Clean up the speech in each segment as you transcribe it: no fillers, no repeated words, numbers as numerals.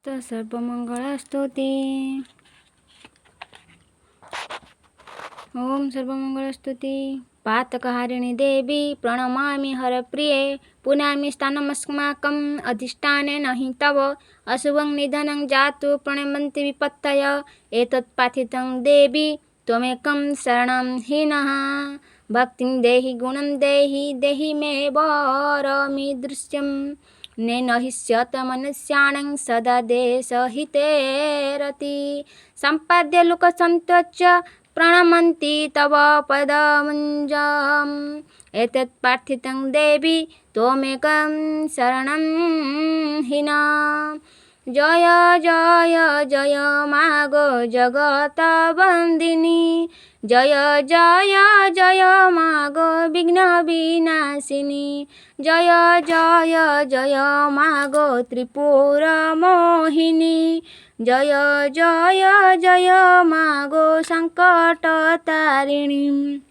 ତ ସର୍ବମଙ୍ଗଳସ୍ତୁତି। ओम सर्वमंगलस्तुति। पातकहारिणी देवी प्रणमामि हरप्रिये। पुनामि स्थानमस्माकम् अधिष्ठाने नहि तव अशुभं निधनं जातु प्रणमन्ति विपत्तय। एतत्पाथितं देवी त्वमेकं शरणं हीनः। भक्तिं देहि गुणं देहि देहि मे वरमिदृश्यं। नेन हिष्यत मनुष्याणां सदा देशहिते रति। सम्पाद्य लोकसन्तोच प्रणमन्ति तव पदमञ्जम्। एतत्प्रार्थितं देवी त्वमेकं शरणं हीना। जय जय जय मागो जगतवन्दिनी। जय जय जय मागो विघ्नविनाशिनी। जय जय जय मागो त्रिपुरमोहिनी। जय जय जय मागो संकटतारिणी।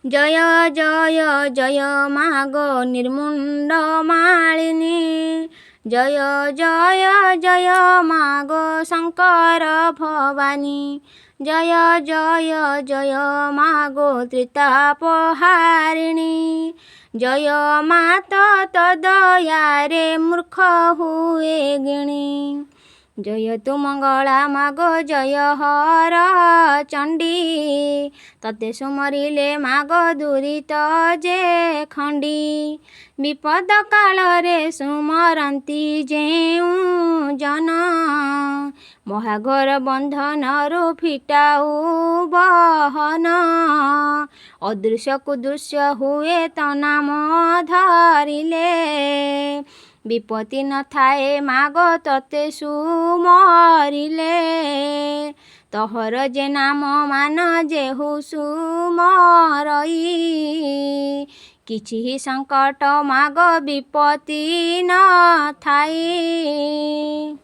जय जय जय मागो निर्मुण्डमालिनी। जय जय जय मागो शङ्कर भवानी। जय जय जय मागो त्रितापहारिणी। जय माता तदयारे मूर्ख हुए गिणी। जय तु मंगला मागो जय हर चंडी। तते सुमरिले मागो दुरित जे खंडी। विपद कालरे सुमरंती जेउ जन। महाघोर बंधनरु फिटाऊ बहन। अदृश्य कुदृश्य हुए त नाम धरिले। विपत्ति न थाए मागो तते सुमरिले। तोहर जे नाम मान जेहु सुमरई। किछि ही संकट मागो विपत्ति न थाई।